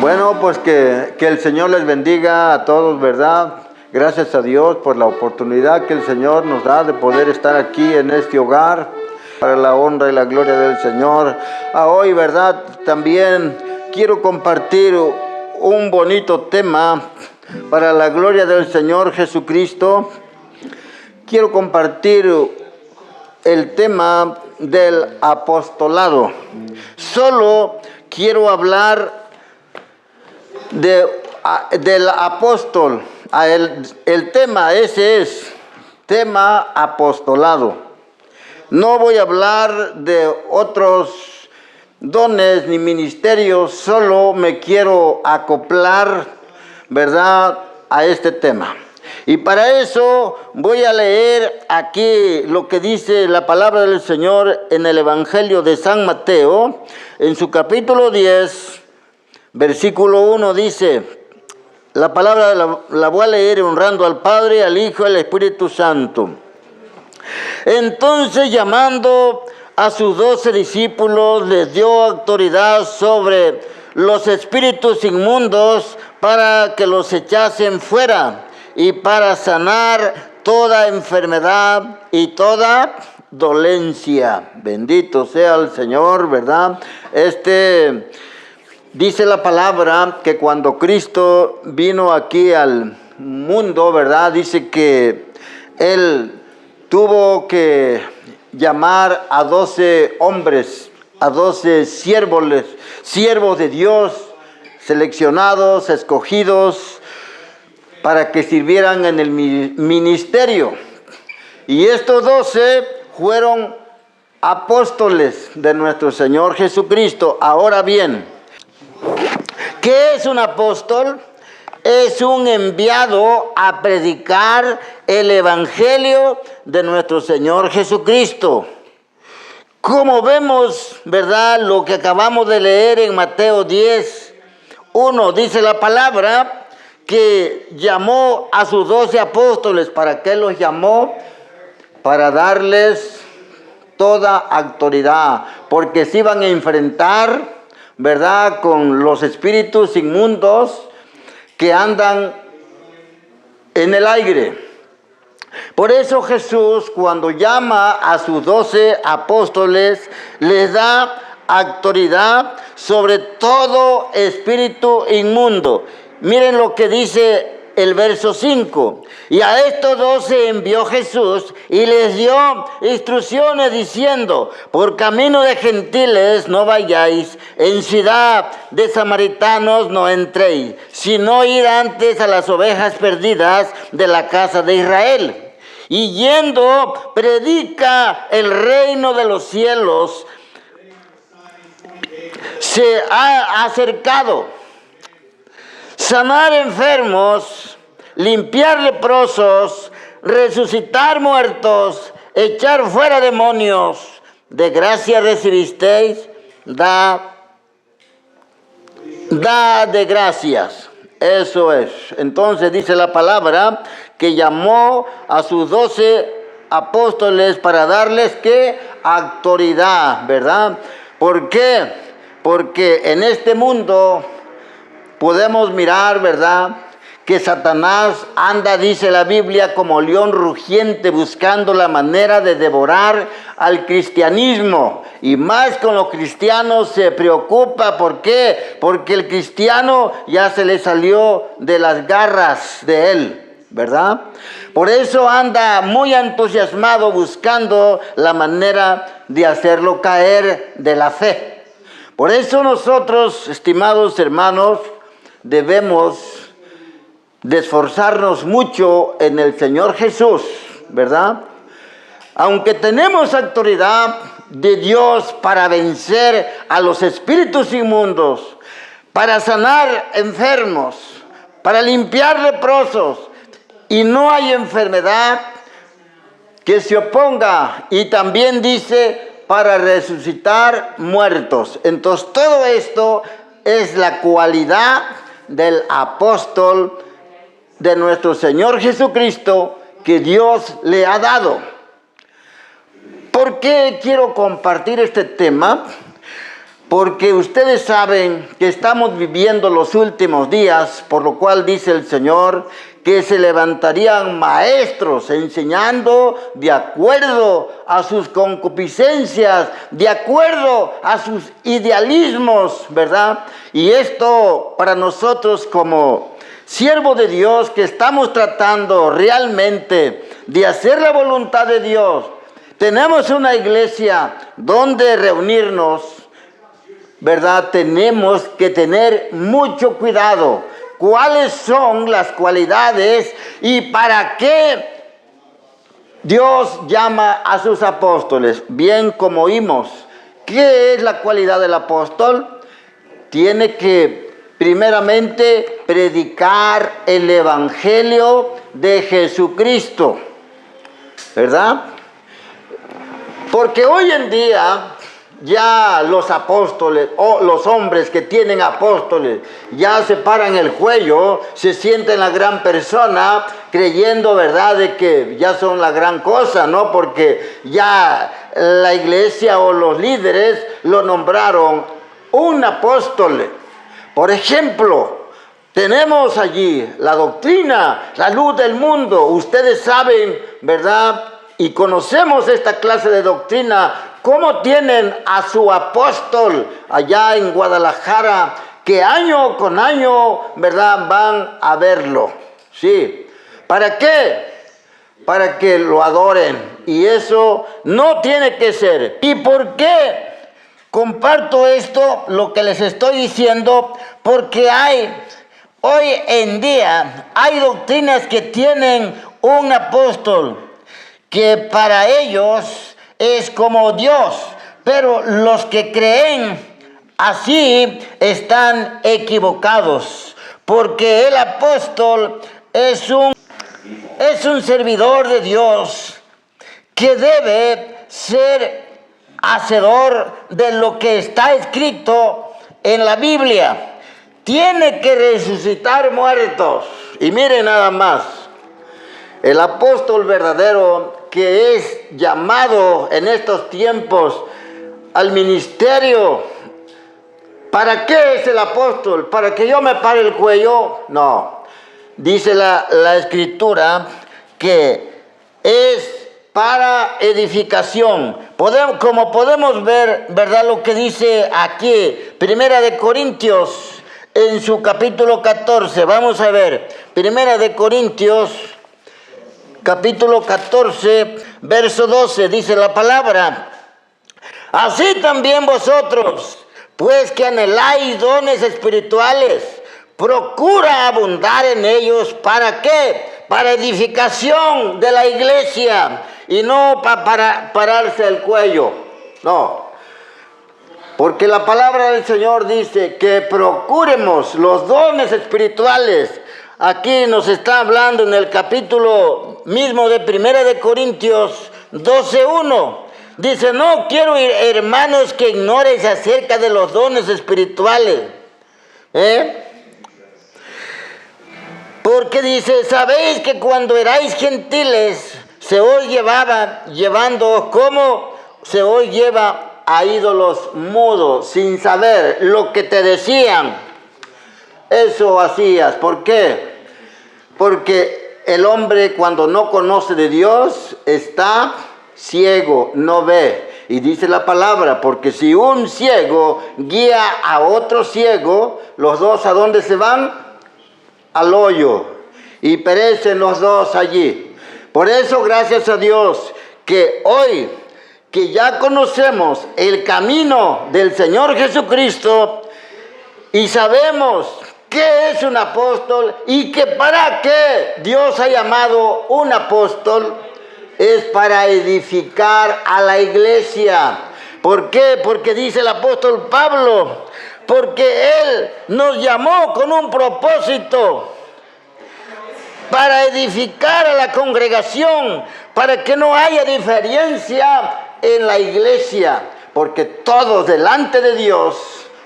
Bueno, pues que el Señor les bendiga a todos, ¿verdad? Gracias a Dios por la oportunidad que el Señor nos da de poder estar aquí en este hogar, para la honra y la gloria del Señor. Hoy, ¿verdad? También quiero compartir un bonito tema para la gloria del Señor Jesucristo. Quiero compartir el tema del apostolado. Solo quiero hablar del apóstol. El tema ese es tema apostolado. No voy a hablar de otros dones ni ministerios, solo me quiero acoplar, ¿verdad?, a este tema. Y para eso voy a leer aquí lo que dice la palabra del Señor en el Evangelio de San Mateo, en su capítulo 10, versículo 1 dice, la palabra la voy a leer honrando al Padre, al Hijo y al Espíritu Santo. Entonces, llamando a sus 12 discípulos, les dio autoridad sobre los espíritus inmundos para que los echasen fuera y para sanar toda enfermedad y toda dolencia. Bendito sea el Señor, ¿verdad? Dice la palabra que cuando Cristo vino aquí al mundo, ¿verdad?, dice que Él tuvo que llamar a 12 hombres, a 12 siervos de Dios, seleccionados, escogidos, para que sirvieran en el ministerio. Y estos 12 fueron apóstoles de nuestro Señor Jesucristo. Ahora bien, ¿qué es un apóstol? Es un enviado a predicar el Evangelio de nuestro Señor Jesucristo. Como vemos, ¿verdad?, lo que acabamos de leer en Mateo 10, 1, dice la palabra que llamó a sus 12 apóstoles. ¿Para qué los llamó? Para darles toda autoridad, porque se iban a enfrentar, ¿verdad?, con los espíritus inmundos que andan en el aire. Por eso Jesús, cuando llama a sus 12 apóstoles, les da autoridad sobre todo espíritu inmundo. Miren lo que dice el verso 5. Y a estos 12 envió Jesús y les dio instrucciones diciendo: por camino de gentiles no vayáis, en ciudad de samaritanos no entréis, sino ir antes a las ovejas perdidas de la casa de Israel. Y yendo, predica el reino de los cielos. Se ha acercado. Sanar enfermos, limpiar leprosos, resucitar muertos, echar fuera demonios. De gracia recibisteis, da de gracias. Eso es. Entonces dice la palabra que llamó a sus 12 apóstoles para darles ¿qué? Autoridad, ¿verdad? ¿Por qué? Porque en este mundo podemos mirar, ¿verdad?, que Satanás anda, dice la Biblia, como león rugiente buscando la manera de devorar al cristianismo. Y más con los cristianos se preocupa. ¿Por qué? Porque el cristiano ya se le salió de las garras de él, ¿verdad? Por eso anda muy entusiasmado buscando la manera de hacerlo caer de la fe. Por eso nosotros, estimados hermanos, debemos de esforzarnos mucho en el Señor Jesús, ¿verdad? Aunque tenemos autoridad de Dios para vencer a los espíritus inmundos, para sanar enfermos, para limpiar leprosos, y no hay enfermedad que se oponga, y también dice para resucitar muertos. Entonces todo esto es la cualidad del apóstol de nuestro Señor Jesucristo que Dios le ha dado. ¿Por qué quiero compartir este tema? Porque ustedes saben que estamos viviendo los últimos días, por lo cual dice el Señor que se levantarían maestros enseñando de acuerdo a sus concupiscencias, de acuerdo a sus idealismos, ¿verdad? Y esto para nosotros como siervos de Dios que estamos tratando realmente de hacer la voluntad de Dios, tenemos una iglesia donde reunirnos, ¿verdad? Tenemos que tener mucho cuidado. ¿Cuáles son las cualidades y para qué Dios llama a sus apóstoles? Bien, como oímos, ¿qué es la cualidad del apóstol? Tiene que primeramente predicar el evangelio de Jesucristo, ¿verdad? Porque hoy en día ya los apóstoles o los hombres que tienen apóstoles ya se paran el cuello, se sienten la gran persona, creyendo, ¿verdad?, de que ya son la gran cosa, ¿no? Porque ya la iglesia o los líderes lo nombraron un apóstol. Por ejemplo, tenemos allí la doctrina, la luz del mundo. Ustedes saben, ¿verdad?, y conocemos esta clase de doctrina. ¿Cómo tienen a su apóstol allá en Guadalajara, que año con año, ¿verdad?, van a verlo? Sí. ¿Para qué? Para que lo adoren. Y eso no tiene que ser. ¿Y por qué comparto esto, lo que les estoy diciendo? Porque hoy en día, hay doctrinas que tienen un apóstol, que para ellos es como Dios, pero los que creen así están equivocados, porque el apóstol es un servidor de Dios que debe ser hacedor de lo que está escrito en la Biblia. Tiene que resucitar muertos. Y miren nada más, el apóstol verdadero que es llamado en estos tiempos al ministerio. ¿Para qué es el apóstol? ¿Para que yo me pare el cuello? No. Dice la Escritura que es para edificación. Como podemos ver, ¿verdad?, lo que dice aquí, Primera de Corintios, en su capítulo 14. Vamos a ver, Primera de Corintios, capítulo 14, verso 12, dice la palabra: así también vosotros, pues que anheláis dones espirituales, procura abundar en ellos. ¿Para qué? Para edificación de la iglesia, y no para pararse el cuello. No, porque la palabra del Señor dice que procuremos los dones espirituales. Aquí nos está hablando en el capítulo mismo de Primera de Corintios 12:1. Dice: no quiero, hermanos, que ignoréis acerca de los dones espirituales. Porque dice: sabéis que cuando erais gentiles se os llevaba llevando como se os lleva a ídolos mudos, sin saber lo que te decían. Eso hacías. ¿Por qué? Porque el hombre, cuando no conoce de Dios, está ciego, no ve. Y dice la palabra: porque si un ciego guía a otro ciego, los dos ¿a dónde se van? Al hoyo. Y perecen los dos allí. Por eso, gracias a Dios, que hoy que ya conocemos el camino del Señor Jesucristo y sabemos qué es un apóstol y que para qué Dios ha llamado un apóstol, es para edificar a la iglesia. ¿Por qué? Porque dice el apóstol Pablo: porque Él nos llamó con un propósito, para edificar a la congregación, para que no haya diferencia en la iglesia, porque todos delante de Dios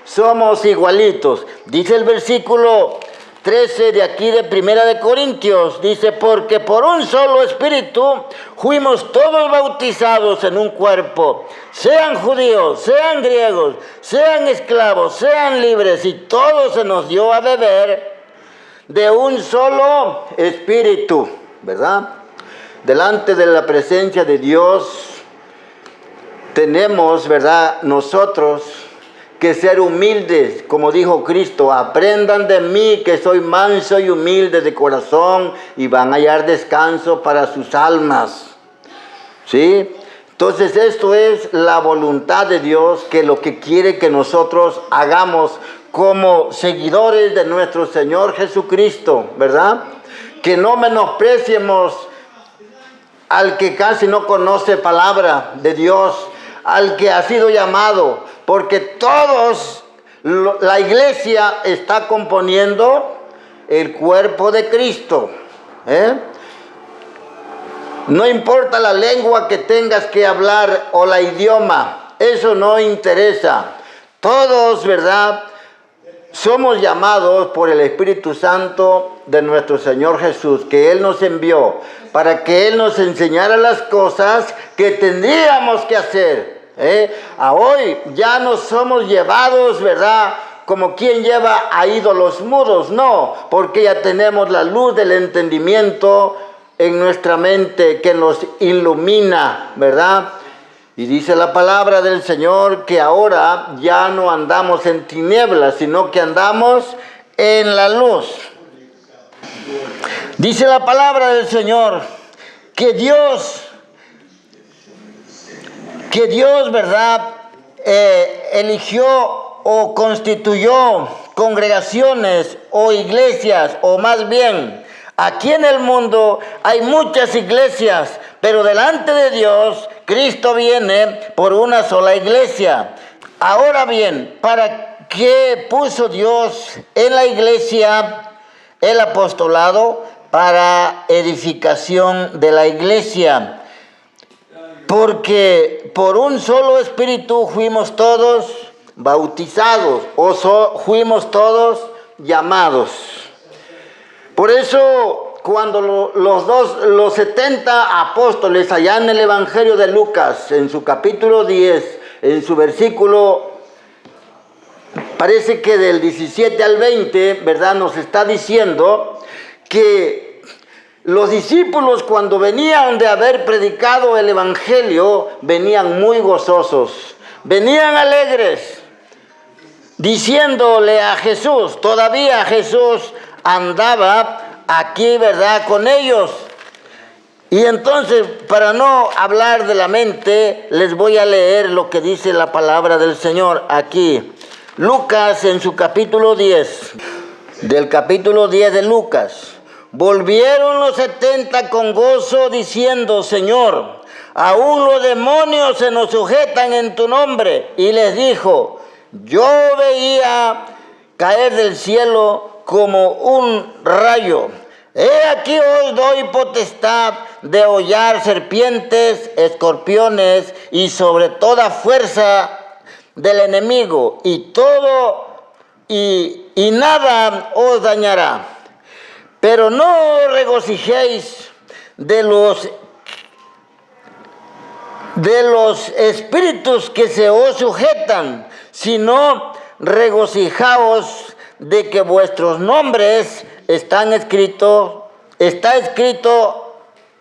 somos igualitos. Dice el versículo 13 de aquí de Primera de Corintios, dice, porque por un solo espíritu fuimos todos bautizados en un cuerpo, sean judíos, sean griegos, sean esclavos, sean libres, y todo se nos dio a beber de un solo espíritu, ¿verdad? Delante de la presencia de Dios tenemos, ¿verdad?, nosotros que ser humildes, como dijo Cristo, aprendan de mí que soy manso y humilde de corazón y van a hallar descanso para sus almas. ¿Sí? Entonces esto es la voluntad de Dios, que lo que quiere que nosotros hagamos como seguidores de nuestro Señor Jesucristo, ¿verdad? Que no menospreciemos al que casi no conoce palabra de Dios, al que ha sido llamado, porque todos, la iglesia está componiendo el cuerpo de Cristo. No importa la lengua que tengas que hablar o la idioma, eso no interesa. Todos, ¿verdad?, somos llamados por el Espíritu Santo de nuestro Señor Jesús, que Él nos envió para que Él nos enseñara las cosas que tendríamos que hacer. A hoy ya no somos llevados, ¿verdad?, como quien lleva a ídolos mudos, no, porque ya tenemos la luz del entendimiento en nuestra mente que nos ilumina, ¿verdad? Y dice la palabra del Señor que ahora ya no andamos en tinieblas, sino que andamos en la luz. Dice la palabra del Señor que Dios, ¿verdad?, eligió o constituyó congregaciones o iglesias, o más bien, aquí en el mundo hay muchas iglesias, pero delante de Dios, Cristo viene por una sola iglesia. Ahora bien, ¿para qué puso Dios en la iglesia el apostolado? Para edificación de la iglesia. Porque por un solo espíritu fuimos todos bautizados, fuimos todos llamados. Por eso, cuando los 70 apóstoles, allá en el Evangelio de Lucas, en su capítulo 10, en su versículo, parece que del 17 al 20, ¿verdad?, nos está diciendo que los discípulos, cuando venían de haber predicado el Evangelio, venían muy gozosos, venían alegres, diciéndole a Jesús, todavía Jesús andaba aquí, ¿verdad?, con ellos. Y entonces, para no hablar de la mente, les voy a leer lo que dice la palabra del Señor aquí. Lucas, en su capítulo 10, del capítulo 10 de Lucas. Volvieron los 70 con gozo, diciendo, Señor, aún los demonios se nos sujetan en tu nombre. Y les dijo, yo veía caer del cielo como un rayo. He aquí os doy potestad de hollar serpientes, escorpiones y sobre toda fuerza del enemigo, y nada os dañará. Pero no os regocijéis de los espíritus que se os sujetan, sino regocijaos de que vuestros nombres está escrito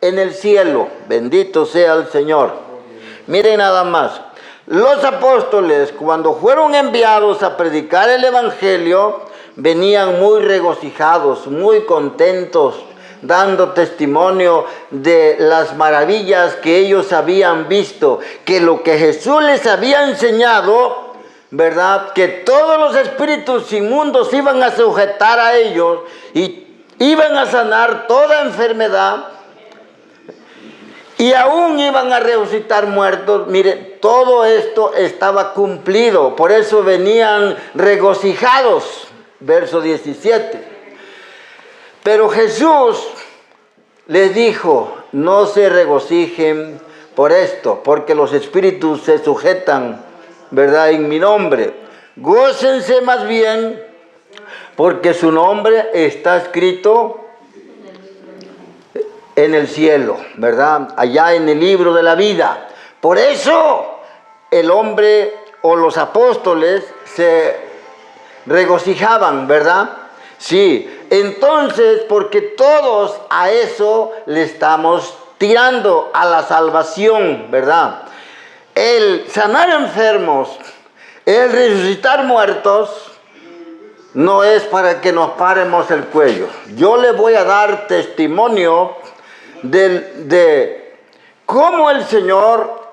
en el cielo. Bendito sea el Señor. Miren nada más. Los apóstoles, cuando fueron enviados a predicar el Evangelio, venían muy regocijados, muy contentos, dando testimonio de las maravillas que ellos habían visto, que lo que Jesús les había enseñado, ¿verdad?, que todos los espíritus inmundos iban a sujetar a ellos y iban a sanar toda enfermedad y aún iban a resucitar muertos. Mire, todo esto estaba cumplido, por eso venían regocijados. Verso 17. Pero Jesús les dijo, no se regocijen por esto, porque los espíritus se sujetan, ¿verdad?, en mi nombre. Gócense más bien porque su nombre está escrito en el cielo, ¿verdad? Allá en el libro de la vida. Por eso el hombre o los apóstoles se regocijaban, ¿verdad? Sí, entonces, porque todos a eso le estamos tirando, a la salvación, ¿verdad? El sanar enfermos, el resucitar muertos, no es para que nos paremos el cuello. Yo le voy a dar testimonio de cómo el Señor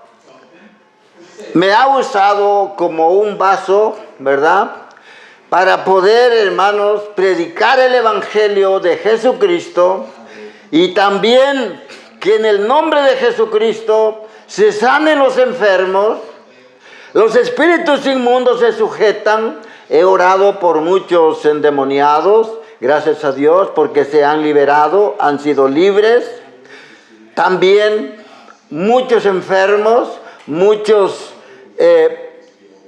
me ha usado como un vaso, ¿verdad? Para poder, hermanos, predicar el Evangelio de Jesucristo, y también que en el nombre de Jesucristo se sanen los enfermos, los espíritus inmundos se sujetan. He orado por muchos endemoniados, gracias a Dios, porque se han liberado, han sido libres. También muchos enfermos, muchos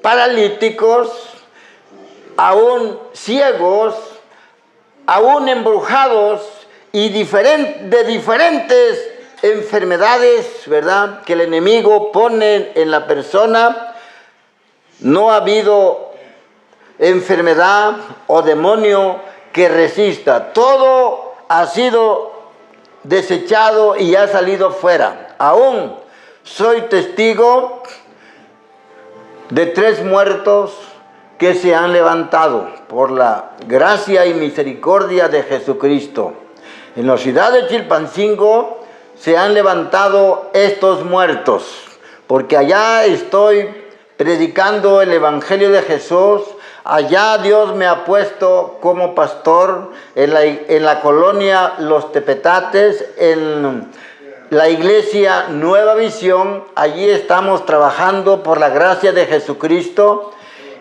paralíticos, aún ciegos, aún embrujados y de diferentes enfermedades, ¿verdad?, que el enemigo pone en la persona. No ha habido enfermedad o demonio que resista. Todo ha sido desechado y ha salido fuera. Aún soy testigo de 3 muertos que se han levantado por la gracia y misericordia de Jesucristo. En la ciudad de Chilpancingo se han levantado estos muertos, porque allá estoy predicando el Evangelio de Jesús. Allá Dios me ha puesto como pastor en la colonia Los Tepetates, en la iglesia Nueva Visión. Allí estamos trabajando por la gracia de Jesucristo,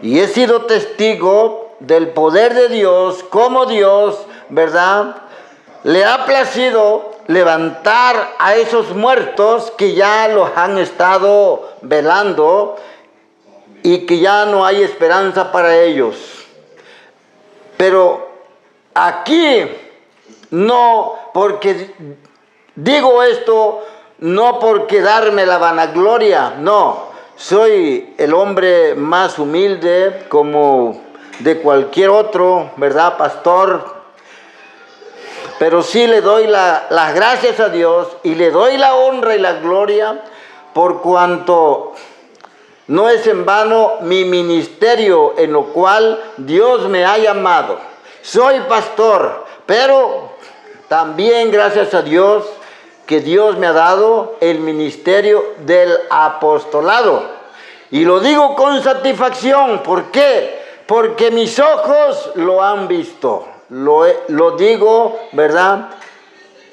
y he sido testigo del poder de Dios, como Dios, ¿verdad?, le ha placido levantar a esos muertos que ya los han estado velando y que ya no hay esperanza para ellos. Pero aquí no, porque digo esto, no porque darme la vanagloria, no. Soy el hombre más humilde como de cualquier otro, ¿verdad, pastor? Pero sí le doy las gracias a Dios y le doy la honra y la gloria, por cuanto no es en vano mi ministerio en lo cual Dios me ha llamado. Soy pastor, pero también gracias a Dios que Dios me ha dado el ministerio del apostolado. Y lo digo con satisfacción. ¿Por qué? Porque mis ojos lo han visto. Lo digo, ¿verdad?,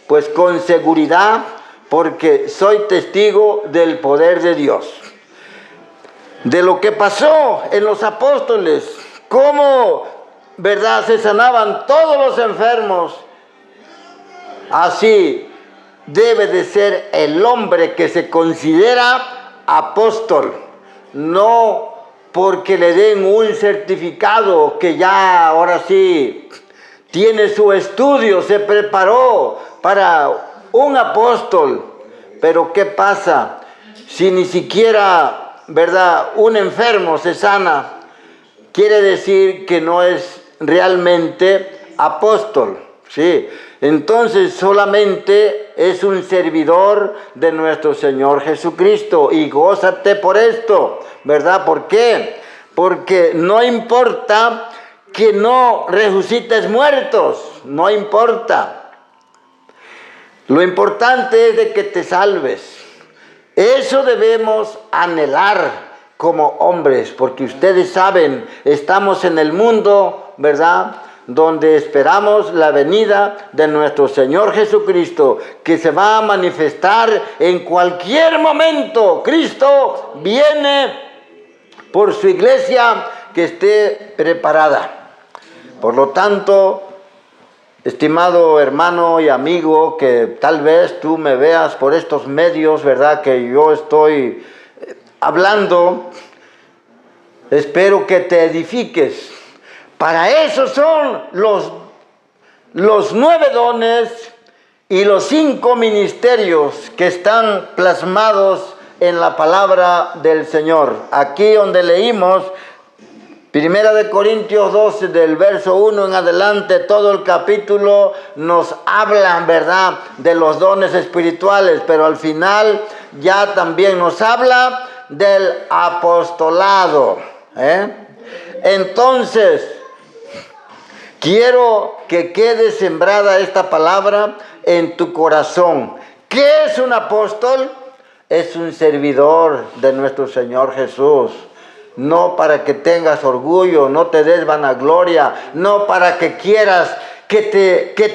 pues con seguridad, porque soy testigo del poder de Dios. De lo que pasó en los apóstoles, cómo, ¿verdad?, se sanaban todos los enfermos. Así debe de ser el hombre que se considera apóstol, no porque le den un certificado que ya ahora sí tiene su estudio, se preparó para un apóstol. Pero ¿qué pasa si ni siquiera, ¿verdad?, un enfermo se sana? Quiere decir que no es realmente apóstol, ¿sí? Entonces solamente es un servidor de nuestro Señor Jesucristo, y gózate por esto, ¿verdad? ¿Por qué? Porque no importa que no resucites muertos, no importa. Lo importante es de que te salves. Eso debemos anhelar como hombres, porque ustedes saben, estamos en el mundo, ¿verdad?, donde esperamos la venida de nuestro Señor Jesucristo, que se va a manifestar en cualquier momento. Cristo viene por su iglesia que esté preparada. Por lo tanto, estimado hermano y amigo, que tal vez tú me veas por estos medios, ¿verdad?, que yo estoy hablando, espero que te edifiques, Para eso son los 9 dones y los 5 ministerios que están plasmados en la palabra del Señor. Aquí donde leímos, 1 Corintios 12, del verso 1 en adelante, todo el capítulo nos habla, ¿verdad?, de los dones espirituales, pero al final ya también nos habla del apostolado. Entonces, quiero que quede sembrada esta palabra en tu corazón. ¿Qué es un apóstol? Es un servidor de nuestro Señor Jesús. No para que tengas orgullo, no te des vanagloria, no para que quieras que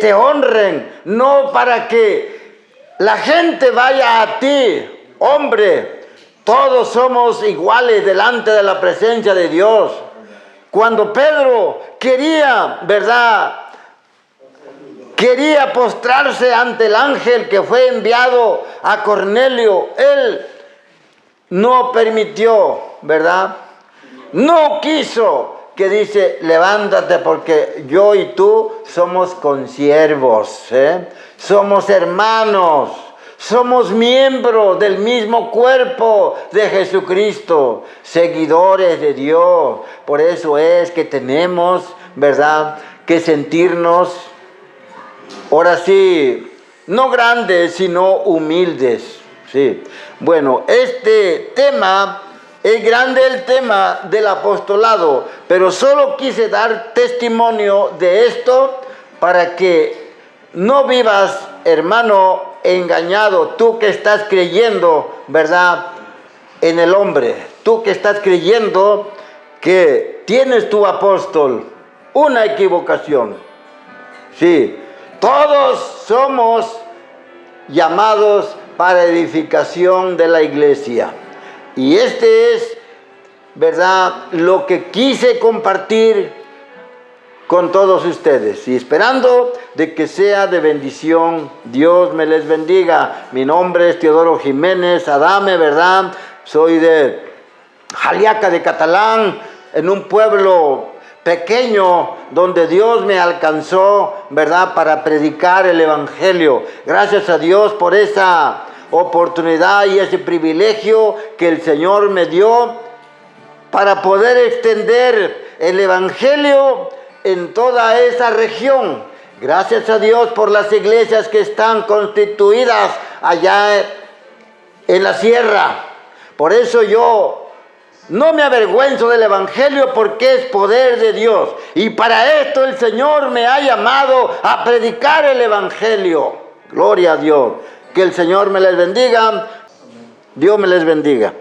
te honren, no para que la gente vaya a ti. Hombre, todos somos iguales delante de la presencia de Dios. Cuando Pedro quería, ¿verdad?, quería postrarse ante el ángel que fue enviado a Cornelio, él no permitió, ¿verdad? No quiso, que dice, levántate porque yo y tú somos consiervos, somos hermanos, somos miembros del mismo cuerpo de Jesucristo, seguidores de Dios. Por eso es que tenemos, ¿verdad?, que sentirnos, ahora sí, no grandes, sino humildes. Sí. Bueno, este tema, es grande el tema del apostolado, pero solo quise dar testimonio de esto para que no vivas, hermano, engañado, tú que estás creyendo, ¿verdad?, en el hombre, tú que estás creyendo que tienes tu apóstol, una equivocación. Sí, todos somos llamados para edificación de la iglesia. Y este es, ¿verdad?, lo que quise compartir con todos ustedes. Y esperando de que sea de bendición, Dios me les bendiga. Mi nombre es Teodoro Jiménez Adame, ¿verdad? Soy de Jaliaca de Catalán, en un pueblo pequeño donde Dios me alcanzó, ¿verdad?, para predicar el evangelio. Gracias a Dios por esa oportunidad y ese privilegio que el Señor me dio para poder extender el evangelio en toda esa región. Gracias a Dios por las iglesias que están constituidas allá en la sierra. Por eso yo no me avergüenzo del evangelio, porque es poder de Dios. Y para esto el Señor me ha llamado a predicar el evangelio. Gloria a Dios. Que el Señor me les bendiga. Dios me les bendiga.